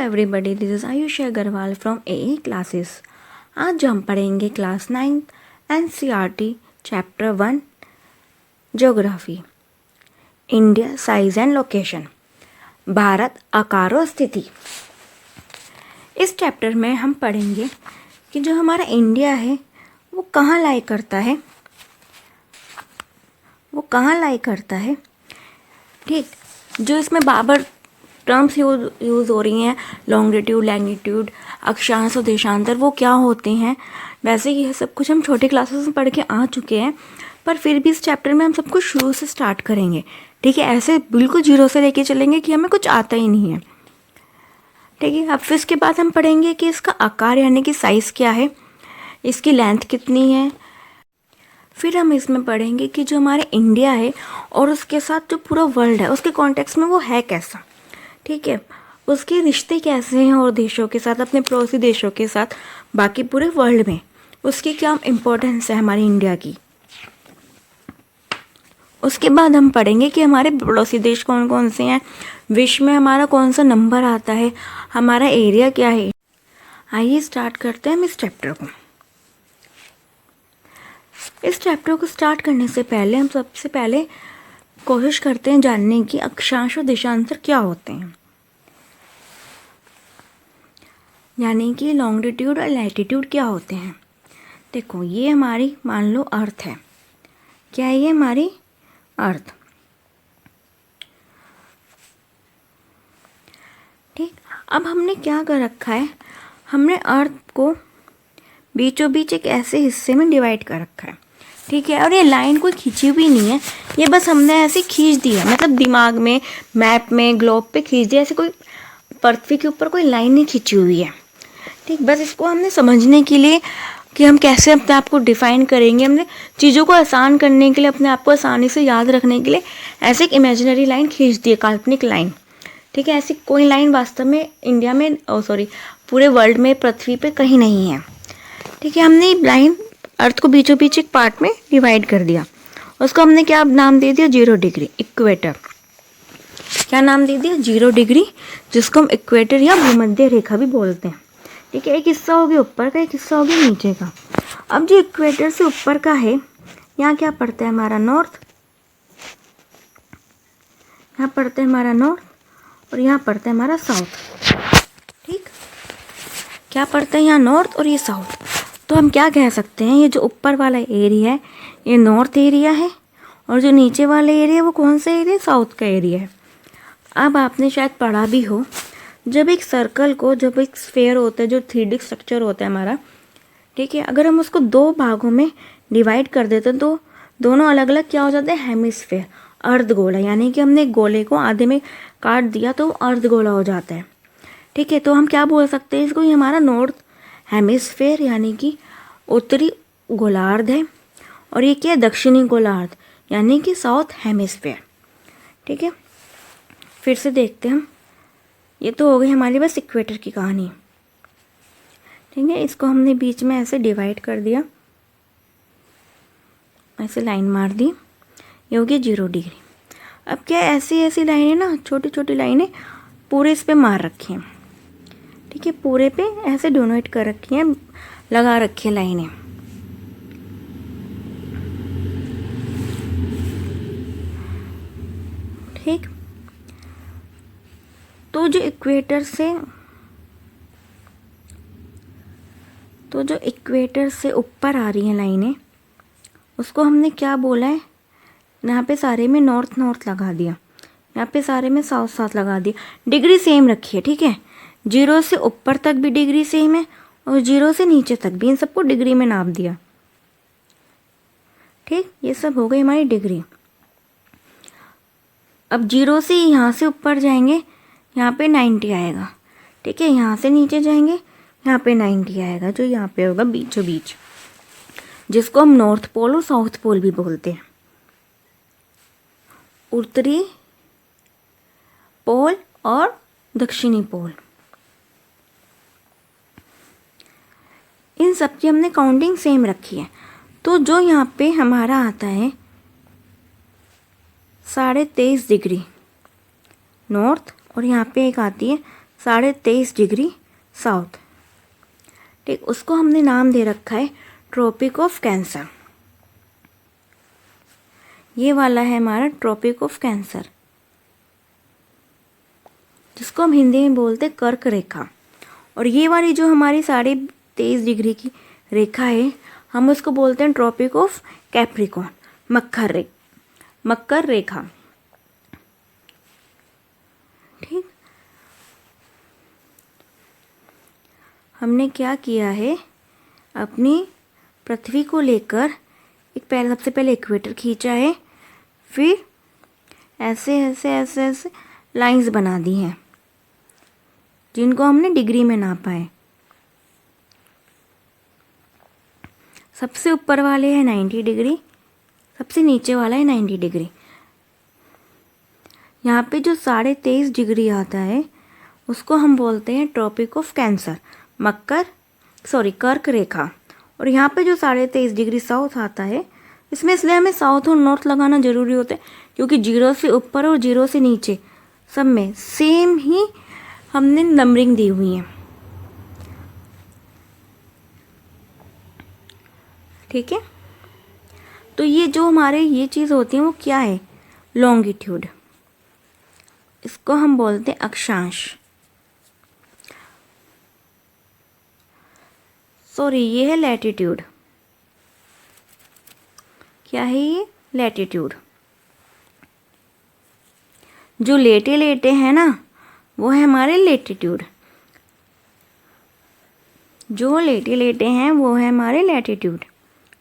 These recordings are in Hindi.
Everybody, this is Ayushi Agrawal from A classes. आज हम पढ़ेंगे class 9 NCERT chapter 1 geography. India size and location, Bharat आकार और स्थिति। इस चैप्टर में हम पढ़ेंगे कि जो हमारा इंडिया है वो कहाँ लाई करता है, ठीक। जो इसमें बाबर टर्म्स यूज़ हो रही हैं, लॉन्गिट्यूड, लैंगिट्यूड, अक्षांश और देशांतर, वो क्या होते हैं। वैसे ये सब कुछ हम छोटे क्लासेस में पढ़ के आ चुके हैं, पर फिर भी इस चैप्टर में हम सब कुछ शुरू से स्टार्ट करेंगे, ठीक है। ऐसे बिल्कुल जीरो से लेके चलेंगे कि हमें कुछ आता ही नहीं है, ठीक है। अब फिर इसके बाद हम पढ़ेंगे कि इसका आकार यानी कि साइज़ क्या है, इसकी लेंथ कितनी है। फिर हम इसमें पढ़ेंगे कि जो हमारा इंडिया है और उसके साथ जो पूरा वर्ल्ड है उसके कॉन्टेक्स्ट में वो है कैसा, ठीक है। उसके रिश्ते कैसे हैं और देशों के साथ, अपने पड़ोसी देशों के साथ, बाकी पूरे वर्ल्ड में उसकी क्या इम्पोर्टेंस है हमारी इंडिया की। उसके बाद हम पढ़ेंगे कि हमारे पड़ोसी देश कौन कौन से हैं, विश्व में हमारा कौन सा नंबर आता है, हमारा एरिया क्या है। आइए स्टार्ट करते हैं हम इस चैप्टर को। इस चैप्टर को स्टार्ट करने से पहले हम सबसे पहले कोशिश करते हैं जानने की अक्षांश और देशांतर क्या होते हैं, यानी कि लॉन्गिट्यूड और लैटिट्यूड क्या होते हैं। देखो, ये हमारी मान लो अर्थ है। क्या है ये हमारी अर्थ, ठीक। अब हमने क्या कर रखा है, हमने अर्थ को बीचों बीच एक ऐसे हिस्से में डिवाइड कर रखा है, ठीक है। और ये लाइन कोई खींची हुई नहीं है, ये बस हमने ऐसे खींच दी है, मतलब दिमाग में, मैप में, ग्लोब पे खींच दिया। ऐसे कोई पृथ्वी के ऊपर कोई लाइन नहीं खींची हुई है, ठीक। बस इसको हमने समझने के लिए कि हम कैसे अपने आप को डिफाइन करेंगे, हमने चीज़ों को आसान करने के लिए, अपने आप को आसानी से याद रखने के लिए ऐसे एक इमेजिनरी लाइन खींच दी है, काल्पनिक लाइन, ठीक है। ऐसी कोई लाइन वास्तव में इंडिया में, पूरे वर्ल्ड में, पृथ्वी पे कहीं नहीं है, ठीक है। हमने लाइन अर्थ को बीचों बीच एक पार्ट में डिवाइड कर दिया। उसको हमने क्या नाम दे दिया, 0 डिग्री, इक्वेटर। क्या नाम दे दिया, 0 डिग्री, जिसको हम इक्वेटर या भूमध्य रेखा भी बोलते हैं, ठीक है। एक हिस्सा हो गया ऊपर का, एक हिस्सा हो गया नीचे का। अब जो इक्वेटर से ऊपर का है, यहाँ क्या पड़ता है हमारा नॉर्थ, यहाँ पड़ता है हमारा नॉर्थ, और यहाँ पड़ता है हमारा साउथ, ठीक। क्या पड़ता है यहाँ, नॉर्थ और ये साउथ। तो हम क्या कह सकते हैं, ये जो ऊपर वाला एरिया है ये नॉर्थ एरिया है, और जो नीचे वाला एरिया है वो कौन सा एरिया, साउथ का एरिया है। अब आपने शायद पढ़ा भी हो, जब एक सर्कल को, जब एक स्फेयर होता है, जो 3D स्ट्रक्चर होता है हमारा, ठीक है, अगर हम उसको 2 भागों में डिवाइड कर देते हैं तो दोनों अलग अलग क्या हो जाते हैं, हेमिस्फेयर, अर्धगोला। यानी कि हमने गोले को आधे में काट दिया तो अर्धगोला हो जाता है, ठीक है। तो हम क्या बोल सकते हैं इसको, ये हमारा नॉर्थ हेमिस्फेयर यानी कि उत्तरी गोलार्ध है, और ये क्या है, दक्षिणी गोलार्ध यानी कि साउथ हेमिस्फेयर, ठीक है। फिर से देखते हैं हम, ये तो हो गई हमारी बस इक्वेटर की कहानी, ठीक है। इसको हमने बीच में ऐसे डिवाइड कर दिया, ऐसे लाइन मार दी, ये हो गया 0 डिग्री। अब क्या ऐसी ऐसी लाइनें ना, छोटी छोटी लाइनें पूरे इस पे मार रखी हैं, ठीक है, पूरे पे ऐसे डोनेट कर रखी हैं, लगा रखी है लाइनें, ठीक। तो जो इक्वेटर से ऊपर आ रही हैं लाइनें, उसको हमने क्या बोला है, यहाँ पे सारे में नॉर्थ नॉर्थ लगा दिया, यहाँ पे सारे में साउथ साउथ लगा दिया। डिग्री सेम रखी है, ठीक है। 0 से ऊपर तक भी डिग्री सेम है, और 0 से नीचे तक भी, इन सबको डिग्री में नाप दिया, ठीक। ये सब हो गई हमारी डिग्री। अब 0 से यहाँ से ऊपर जाएंगे, यहाँ पे 90 आएगा, ठीक है। यहाँ से नीचे जाएंगे, यहाँ पे 90 आएगा, जो यहाँ पे होगा बीचों बीच, जिसको हम नॉर्थ पोल और साउथ पोल भी बोलते हैं। उत्तरी पोल और दक्षिणी पोल, इन सब की हमने काउंटिंग सेम रखी है। तो जो यहाँ पे हमारा आता है 23.5 डिग्री नॉर्थ, और यहाँ पे एक आती है 23.5 साउथ। ठीक, उसको हमने नाम दे रखा है ट्रॉपिक ऑफ कैंसर। ये वाला है हमारा ट्रॉपिक ऑफ कैंसर, जिसको हम हिंदी में बोलते हैं कर्क रेखा। और ये वाली जो हमारी 23.5 की रेखा है, हम उसको बोलते हैं ट्रॉपिक ऑफ कैप्रिकॉर्न, मकर रेखा। ठीक, हमने क्या किया है, अपनी पृथ्वी को लेकर सबसे पहले इक्वेटर खींचा है, फिर ऐसे ऐसे ऐसे ऐसे लाइंस बना दी हैं, जिनको हमने डिग्री में नापा है। सबसे ऊपर वाले है 90 डिग्री, सबसे नीचे वाला है 90 डिग्री। यहाँ पे जो 23.5 डिग्री आता है, उसको हम बोलते हैं ट्रॉपिक ऑफ कैंसर, कर्क रेखा। और यहाँ पे जो 23.5 डिग्री साउथ आता है, इसमें इसलिए हमें साउथ और नॉर्थ लगाना ज़रूरी होता है, क्योंकि 0 से ऊपर और 0 से नीचे सब में सेम ही हमने नंबरिंग दी हुई है। ठीक है, तो ये जो हमारे ये चीज़ होती है वो क्या है, लॉन्गिट्यूड। इसको हम बोलते हैं अक्षांश। ये है लैटिट्यूड। क्या है ये, लैटिट्यूड। जो लेटे लेटे हैं ना, वो है हमारे लेटिट्यूड। जो लेटे लेटे हैं वो है हमारे लैटिट्यूड।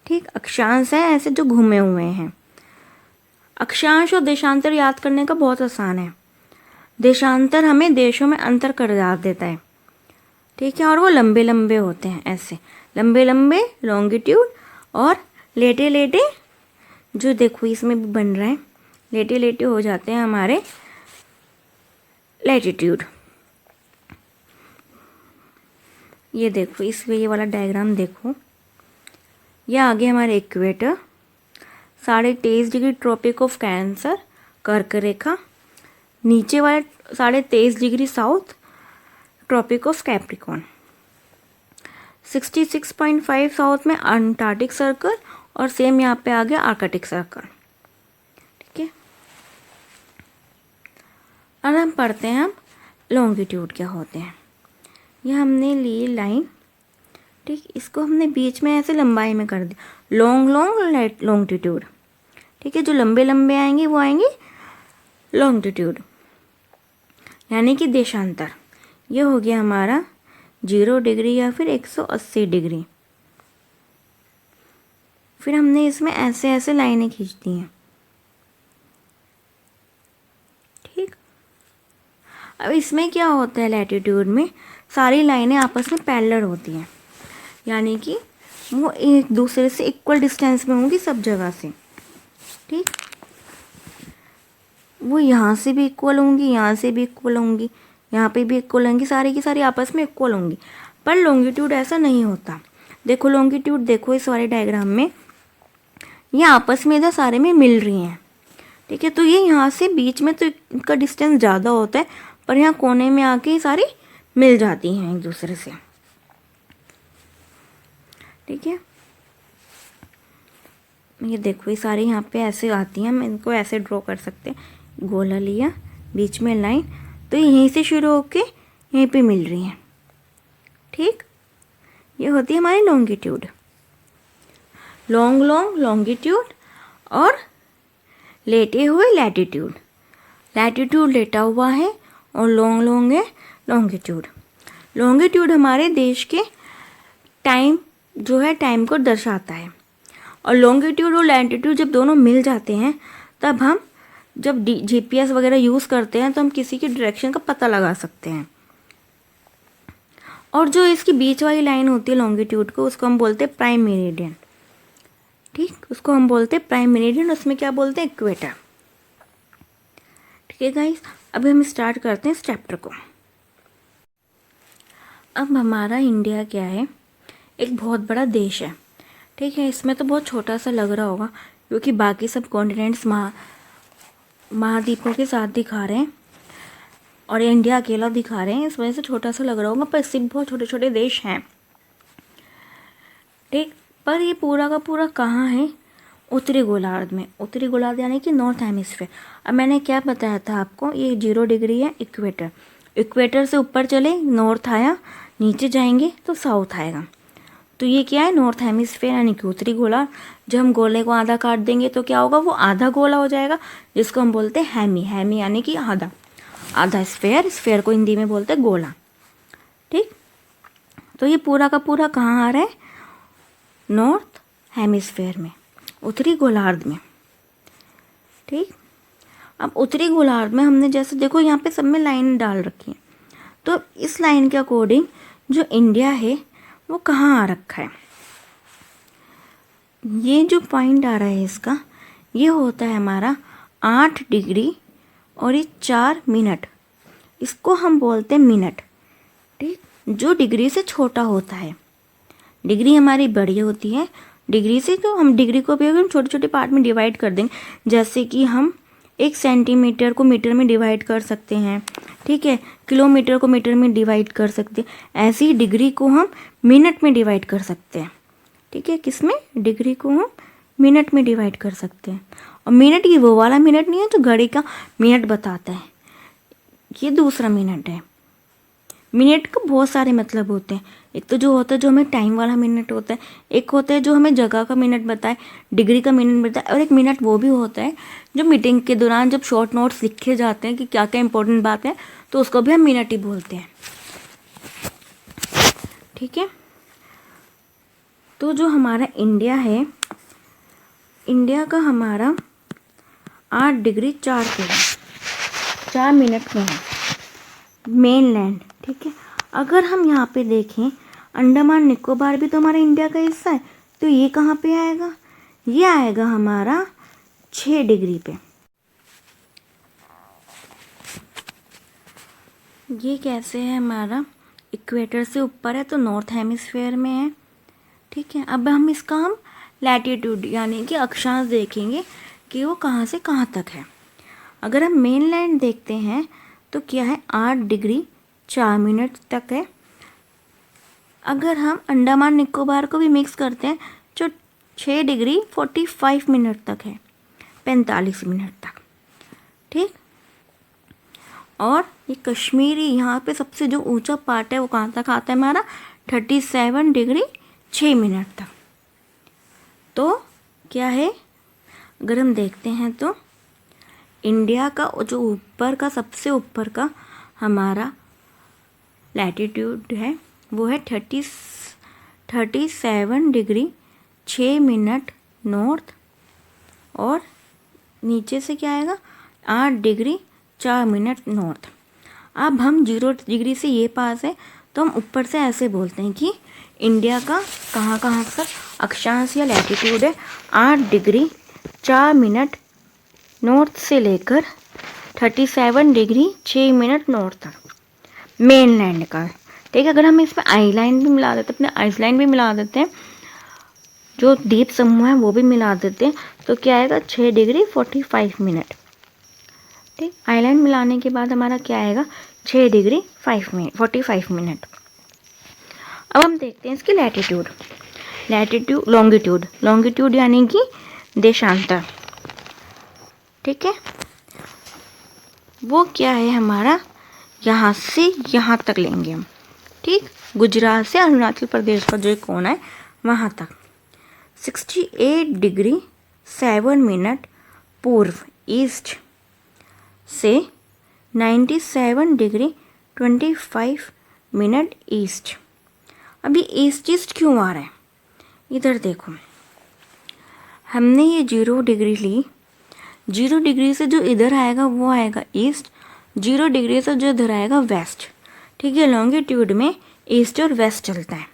ठीक, अक्षांश है ऐसे जो घूमे हुए हैं। अक्षांश और देशांतर याद करने का बहुत आसान है। देशांतर हमें देशों में अंतर कर याद देता है। ठीक है, और वो लंबे लंबे होते हैं, ऐसे लंबे लंबे लॉन्गिट्यूड। और लेटे लेटे, जो देखो इसमें भी बन रहा है, लेटे लेटे हो जाते हैं हमारे लैटिट्यूड। ये देखो, इसमें ये वाला डायग्राम देखो, ये आगे हमारे equator, 23.5 degree Tropic of Cancer, कर्क रेखा। नीचे वाले 23.5 degree south, Tropic of Capricorn. 66.5 south में अंटार्कटिक सर्कल, और सेम यहाँ पे आ गया आर्कटिक सर्कल। ठीक है, अब हम पढ़ते हैं हम लॉन्गिट्यूड क्या होते हैं। ये हमने ली लाइन, ठीक, इसको हमने बीच में ऐसे लंबाई में कर दिया, लॉन्गिट्यूड। ठीक है, जो लंबे लंबे आएंगे वो आएंगे लॉन्गिट्यूड, यानी कि देशांतर। ये हो गया हमारा 0 डिग्री या फिर 180 डिग्री। फिर हमने इसमें ऐसे ऐसे लाइनें खींच दी हैं। ठीक, अब इसमें क्या होता है, लैटिट्यूड में सारी लाइनें आपस में पैरेलल होती हैं, यानी कि वो एक दूसरे से इक्वल डिस्टेंस में होंगी सब जगह से। ठीक, वो यहाँ से भी इक्वल होंगी, यहाँ से भी इक्वल होंगी, यहाँ पे भी इक्वल होंगी, सारी की सारी आपस में इक्वल होंगी। पर लॉन्गिट्यूड ऐसा नहीं होता। देखो लॉन्गिट्यूड, देखो इस वाले डायग्राम में ये आपस में इधर सारे में मिल रही हैं। ठीक है, तो ये यहाँ से बीच में तो इनका डिस्टेंस ज़्यादा होता है, पर यहाँ कोने में आके ये सारी मिल जाती हैं एक दूसरे से। ठीक है, ये देखो ये सारी यहाँ पे ऐसे आती हैं, हम इनको ऐसे ड्रॉ कर सकते हैं। गोला लिया, बीच में लाइन, तो यहीं से शुरू होके यहीं पे मिल रही हैं। ठीक, ये होती है हमारी लॉन्गिट्यूड। लॉन्गिट्यूड और लेटे हुए लैटिट्यूड। लैटिट्यूड लेटा हुआ है और लॉन्ग है लॉन्गिट्यूड। लॉन्गिट्यूड हमारे देश के टाइम जो है, टाइम को दर्शाता है। और लॉन्गिट्यूड और लैटिट्यूड जब दोनों मिल जाते हैं, तब हम जब जीपीएस वगैरह यूज़ करते हैं तो हम किसी की डायरेक्शन का पता लगा सकते हैं। और जो इसकी बीच वाली लाइन होती है लॉन्गिट्यूड को, उसको हम बोलते हैं प्राइम मेरिडियन। ठीक, उसको हम बोलते हैं प्राइम मेरिडियन, उसमें क्या बोलते हैं, इक्वेटर। ठीक है गाइस, अभी हम स्टार्ट करते हैं इस चैप्टर को। अब हमारा इंडिया क्या है, एक बहुत बड़ा देश है। ठीक है, इसमें तो बहुत छोटा सा लग रहा होगा, क्योंकि बाकी सब कॉन्टिनेंट्स महाद्वीपों के साथ दिखा रहे हैं। और ये इंडिया अकेला दिखा रहे हैं, इस वजह से छोटा सा लग रहा होगा, पर इससे बहुत छोटे छोटे देश हैं, ठीक। पर ये पूरा का पूरा कहाँ है? उत्तरी गोलार्ध में। उत्तरी गोलार्ध यानी कि नॉर्थ हेमिस्फीयर। अब मैंने क्या बताया था आपको, ये 0 डिग्री है इक्वेटर। इक्वेटर से ऊपर चले नॉर्थ आया, नीचे जाएंगे तो साउथ आएगा। तो ये क्या है? नॉर्थ हेमिस्फीयर यानी कि उत्तरी गोलार्ध। जब हम गोले को आधा काट देंगे तो क्या होगा? वो आधा गोला हो जाएगा, जिसको हम बोलते हैं हेमी। हेमी यानी कि आधा, आधा स्फेयर। स्फेयर को हिंदी में बोलते हैं गोला, ठीक। तो ये पूरा का पूरा कहाँ आ रहा है? नॉर्थ हेमिस्फीयर में, उत्तरी गोलार्ध में, ठीक। अब उत्तरी गोलार्ध में हमने जैसे देखो यहाँ पे सब में लाइन डाल रखी है, तो इस लाइन के अकॉर्डिंग जो इंडिया है वो कहाँ आ रखा है? ये जो पॉइंट आ रहा है इसका, ये होता है हमारा 8 डिग्री और ये 4 मिनट। इसको हम बोलते हैं मिनट, ठीक। जो डिग्री से छोटा होता है, डिग्री हमारी बड़ी होती है डिग्री से, तो हम डिग्री को भी अगर छोटे छोटे पार्ट में डिवाइड कर देंगे, जैसे कि हम 1 सेंटीमीटर को मीटर में डिवाइड कर सकते हैं, ठीक है, किलोमीटर को मीटर में डिवाइड कर सकते हैं, ऐसे ही डिग्री को हम मिनट में डिवाइड कर सकते हैं, ठीक है। किस में? डिग्री को हम मिनट में डिवाइड कर सकते हैं। और मिनट ये वो वाला मिनट नहीं है जो घड़ी का मिनट बताता है, ये दूसरा मिनट है। मिनट का बहुत सारे मतलब होते हैं। एक तो जो होता है जो हमें टाइम वाला मिनट होता है, एक होता है जो हमें जगह का मिनट बताए, डिग्री का मिनट बताए, और एक मिनट वो भी होता है जो मीटिंग के दौरान जब शॉर्ट नोट्स लिखे जाते हैं कि क्या क्या इंपॉर्टेंट बात है, तो उसको भी हम मिनट ही बोलते हैं, ठीक है। तो जो हमारा इंडिया है, इंडिया का हमारा 8 डिग्री 4 मिनट में है मेन लैंड, ठीक है। अगर हम यहाँ पे देखें, अंडमान निकोबार भी तो हमारा इंडिया का हिस्सा है, तो ये कहाँ पे आएगा? ये आएगा हमारा 6 डिग्री पे। ये कैसे है? हमारा इक्वेटर से ऊपर है तो नॉर्थ हेमिस्फीयर में है, ठीक है। अब हम इसका हम लैटिट्यूड यानी कि अक्षांश देखेंगे कि वो कहाँ से कहाँ तक है। अगर हम मेन लैंड देखते हैं तो क्या है? 8 डिग्री 4 मिनट तक है। अगर हम अंडमान निकोबार को भी मिक्स करते हैं जो 6 डिग्री 45 मिनट तक है, 45 मिनट तक, ठीक। और ये कश्मीरी यहाँ पे सबसे जो ऊंचा पार्ट है वो कहाँ तक आता है हमारा? 37 डिग्री 6 मिनट तक। तो क्या है? अगर हम देखते हैं तो इंडिया का जो ऊपर का सबसे ऊपर का हमारा लैटिट्यूड है वो है 37 डिग्री 6 मिनट नॉर्थ, और नीचे से क्या आएगा? 8 डिग्री 4 मिनट नॉर्थ। अब हम 0 डिग्री से ये पास है तो हम ऊपर से ऐसे बोलते हैं कि इंडिया का कहाँ कहाँ तक अक्षांश या लैटिट्यूड है? 8 डिग्री 4 मिनट नॉर्थ से लेकर 37 डिग्री 6 मिनट नॉर्थ तक मेन लैंड का, ठीक है। अगर हम इसमें आइलैंड भी मिला देते हैं, अपने आइसलैंड भी मिला देते हैं, जो द्वीप समूह है वो भी मिला देते हैं, तो क्या आएगा? 6 डिग्री 45 मिनट, ठीक। आइलैंड मिलाने के बाद हमारा क्या आएगा? 6 डिग्री 45 मिनट। अब हम देखते हैं इसकी लैटिट्यूड, लॉन्गिट्यूड यानी कि देशांतर, ठीक है। वो क्या है हमारा? यहाँ से यहाँ तक लेंगे हम, ठीक। गुजरात से अरुणाचल प्रदेश का जो कोना है वहाँ तक 68 डिग्री 7 मिनट पूर्व ईस्ट से 97 डिग्री 25 मिनट ईस्ट। अभी ईस्ट क्यों आ रहा है? इधर देखो, हमने ये 0 डिग्री ली, 0 डिग्री से जो इधर आएगा वो आएगा ईस्ट, 0 डिग्री से जो इधर आएगा वेस्ट, ठीक है। लॉन्गिट्यूड में ईस्ट और वेस्ट चलता है,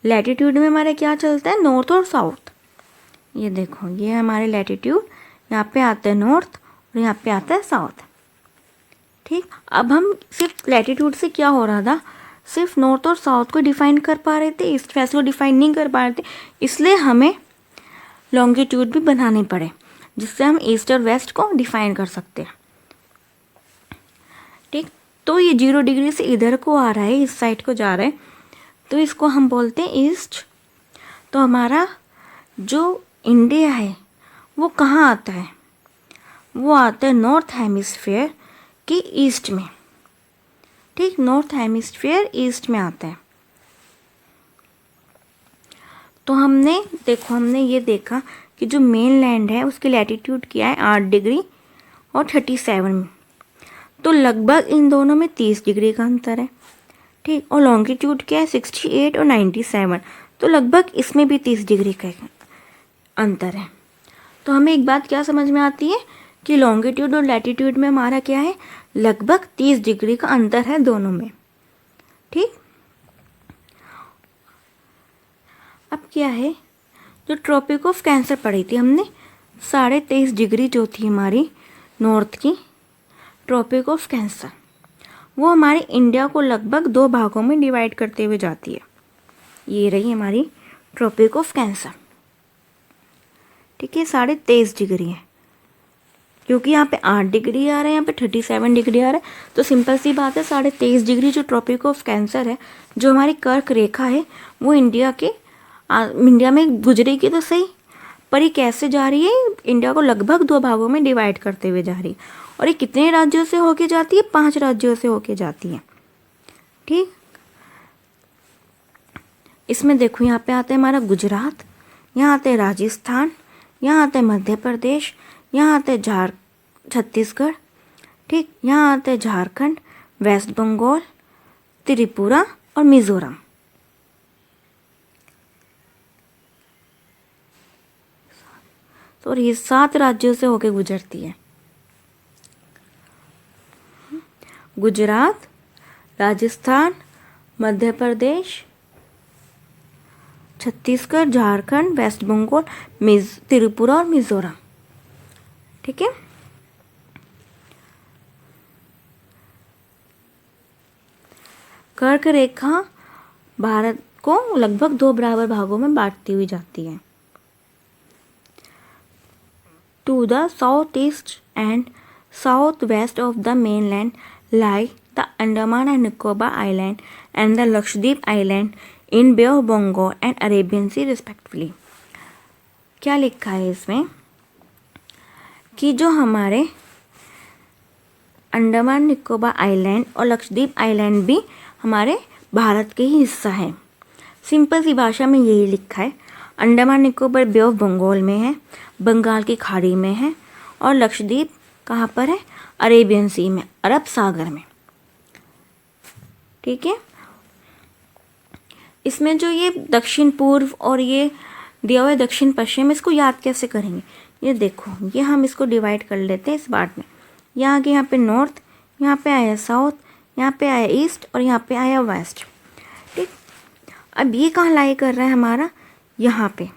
लैटिट्यूड में हमारे क्या चलता है? नॉर्थ और साउथ। ये देखो, ये हमारे लैटिट्यूड, यहाँ पे आता है नॉर्थ और यहाँ पे आता है साउथ, ठीक। अब हम सिर्फ लैटिट्यूड से क्या हो रहा था? सिर्फ नॉर्थ और साउथ को डिफाइन कर पा रहे थे, ईस्ट वेस्ट को डिफाइन नहीं कर पा रहे थे, इसलिए हमें लॉन्गिट्यूड भी बनाने पड़े जिससे हम ईस्ट और वेस्ट को डिफाइन कर सकते हैं, ठीक, तो ये 0 डिग्री से इधर को आ रहा है, इस साइड को जा रहा है, तो इसको हम बोलते हैं ईस्ट। तो हमारा जो इंडिया है वो कहाँ आता है, वो आता है नॉर्थ हेमिस्फीयर के ईस्ट में। ठीक, नॉर्थ हेमिस्फीयर ईस्ट में आता है। तो हमने ये देखा कि जो मेन लैंड है उसकी लैटिट्यूड क्या है 8 डिग्री और 37 में, तो लगभग इन दोनों में 30 डिग्री का अंतर है। ठीक, और लॉन्गिट्यूड क्या है 68 और 97, तो लगभग इसमें भी 30 डिग्री का अंतर है। तो हमें एक बात क्या समझ में आती है कि लॉन्गिट्यूड और लैटिट्यूड में हमारा क्या है, लगभग 30 डिग्री का अंतर है दोनों में। ठीक, अब क्या है, जो ट्रॉपिक ऑफ कैंसर पढ़ी थी हमने 23.5 डिग्री जो थी हमारी नॉर्थ की ट्रॉपिक ऑफ कैंसर, वो हमारे इंडिया को लगभग 2 भागों में डिवाइड करते हुए जाती है। ये रही हमारी ट्रॉपिक ऑफ कैंसर। ठीक है, 23.5 डिग्री है, क्योंकि यहाँ पे 8 डिग्री आ रहा है, यहाँ पे 37 डिग्री आ रहा है, तो सिंपल सी बात है 23.5 डिग्री जो ट्रॉपिक ऑफ कैंसर है, जो हमारी कर्क रेखा है, वो इंडिया में गुजरेगी तो सही, पर ये कैसे जा रही है, इंडिया को लगभग 2 भागों में डिवाइड करते हुए जा रही है। और ये कितने राज्यों से होके जाती है, 5 राज्यों से होके जाती है। ठीक, इसमें देखो यहाँ पे आता है हमारा गुजरात, यहाँ आता है राजस्थान, यहाँ आता है मध्य प्रदेश, यहाँ आता है छत्तीसगढ़, ठीक, यहाँ आता है झारखंड, वेस्ट बंगाल, त्रिपुरा और मिजोरम। तो ये 7 राज्यों से होके गुजरती है। गुजरात, राजस्थान, मध्य प्रदेश, छत्तीसगढ़, झारखंड, वेस्ट बंगाल, त्रिपुरा और मिजोरम। ठीक है, कर्क रेखा भारत को लगभग 2 बराबर भागों में बांटती हुई जाती है। To the south east and south west of the mainland lie the Andaman and Nicobar Island and the Lakshadweep Island in Bay of Bengal and Arabian Sea respectively। क्या लिखा है इसमें कि जो हमारे अंडमान निकोबार आइलैंड और लक्षद्वीप आइलैंड भी हमारे भारत के ही हिस्सा है। सिंपल सी भाषा में यही लिखा है, अंडमान निकोबार बे ऑफ बंगाल में है, बंगाल की खाड़ी में है, और लक्षद्वीप कहाँ पर है, अरेबियन सी में, अरब सागर में। ठीक है, इसमें जो ये दक्षिण पूर्व और ये दिया हुआ है दक्षिण पश्चिम, इसको याद कैसे करेंगे, ये देखो, ये हम इसको डिवाइड कर लेते हैं इस पार्ट में। यहाँ के यहाँ पे नॉर्थ, यहाँ पे आया साउथ, यहाँ पे आया ईस्ट और यहाँ पे आया वेस्ट। ठीक, अब ये कहाँ लाई कर रहा है हमारा, यहाँ पे,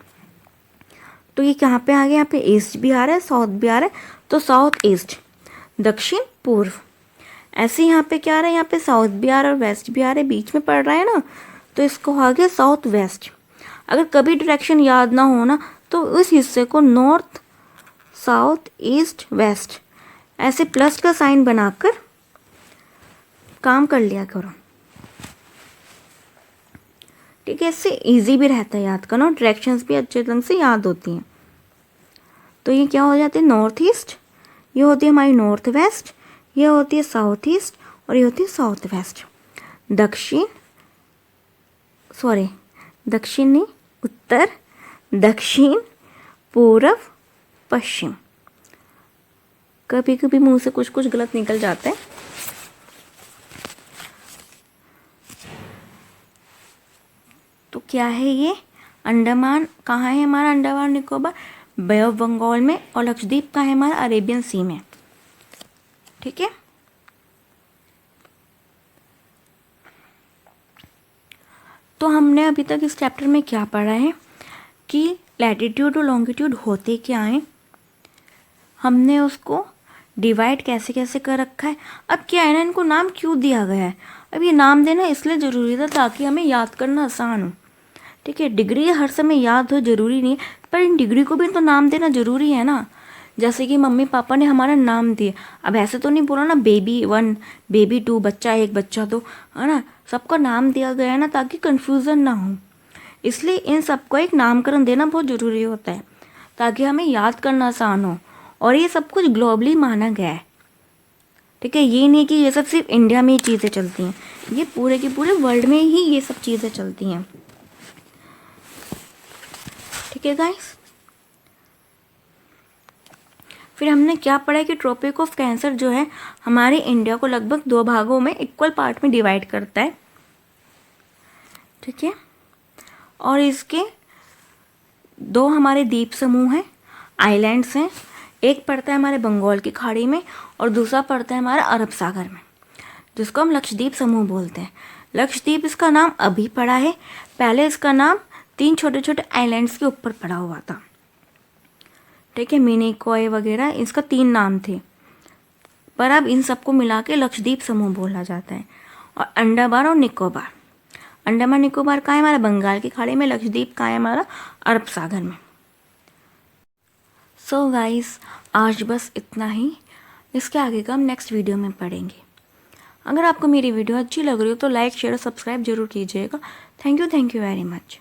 तो ये कहाँ पे आ गया, यहाँ पे ईस्ट भी आ रहा है, साउथ भी आ रहा है, तो साउथ ईस्ट, दक्षिण पूर्व। ऐसे यहाँ पे क्या आ रहा है, यहाँ पे साउथ भी आ रहा है और वेस्ट भी आ रहा है, बीच में पड़ रहा है ना, तो इसको आ गया साउथ वेस्ट। अगर कभी डायरेक्शन याद ना हो ना, तो उस हिस्से को नॉर्थ, साउथ, ईस्ट, वेस्ट ऐसे प्लस का साइन बनाकर काम कर लिया करो। ठीक है, इससे इजी भी रहता है याद करना, डायरेक्शंस भी अच्छे ढंग से याद होती हैं। तो ये क्या हो जाते हैं, नॉर्थ ईस्ट, ये होती है हमारी नॉर्थ वेस्ट, ये होती है साउथ ईस्ट और ये होती है साउथ वेस्ट। दक्षिण नहीं, उत्तर, दक्षिण, पूर्व, पश्चिम। कभी कभी मुंह से कुछ कुछ गलत निकल जाता है। तो क्या है ये, अंडमान कहाँ है हमारा, अंडमान निकोबार बे ऑफ बंगाल में, और लक्षद्वीप का है हमारा अरेबियन सी में। ठीक है, तो हमने अभी तक इस चैप्टर में क्या पढ़ा है कि लैटिट्यूड और लॉन्गिट्यूड होते क्या हैं, हमने उसको डिवाइड कैसे कैसे कर रखा है। अब क्या है ना, इनको नाम क्यों दिया गया है, अब ये नाम देना इसलिए ज़रूरी था ताकि हमें याद करना आसान हो। ठीक है, डिग्री हर समय याद हो ज़रूरी नहीं है, पर इन डिग्री को भी तो नाम देना ज़रूरी है ना, जैसे कि मम्मी पापा ने हमारा नाम दिया, अब ऐसे तो नहीं बोला ना बेबी 1, बेबी 2, बच्चा 1, बच्चा 2, है ना, सबका नाम दिया गया है ना ताकि कन्फ्यूज़न ना हो। इसलिए इन सबको एक नामकरण देना बहुत ज़रूरी होता है ताकि हमें याद करना आसान हो। और ये सब कुछ ग्लोबली माना गया है, ठीक है। ये नहीं कि ये सब सिर्फ इंडिया में ही चीज़ें चलती हैं, ये पूरे के पूरे वर्ल्ड में ही ये सब चीज़ें चलती हैं, ठीक है गाइस। फिर हमने क्या पढ़ा कि ट्रोपिक ऑफ कैंसर जो है हमारे इंडिया को लगभग 2 भागों में इक्वल पार्ट में डिवाइड करता है, ठीक है। और इसके 2 हमारे द्वीप समूह हैं, आइलैंड्स हैं। एक पड़ता है हमारे बंगाल की खाड़ी में और दूसरा पड़ता है हमारा अरब सागर में, जिसको हम लक्षद्वीप समूह बोलते हैं। लक्षद्वीप इसका नाम अभी पड़ा है, पहले इसका नाम 3 छोटे छोटे आइलैंड्स के ऊपर पड़ा हुआ था, ठीक है। मिनिकॉय वगैरह इसका 3 नाम थे, पर अब इन सबको मिला के लक्षद्वीप समूह बोला जाता है। और अंडमान और निकोबार, अंडमान निकोबार कहाँ है हमारा बंगाल की खाड़ी में, लक्षद्वीप कहाँ है हमारा अरब सागर में। सो गाइस आज बस इतना ही, इसके आगे का हम नेक्स्ट वीडियो में पढ़ेंगे। अगर आपको मेरी वीडियो अच्छी लग रही हो तो लाइक शेयर और सब्सक्राइब जरूर कीजिएगा। Thank you very much.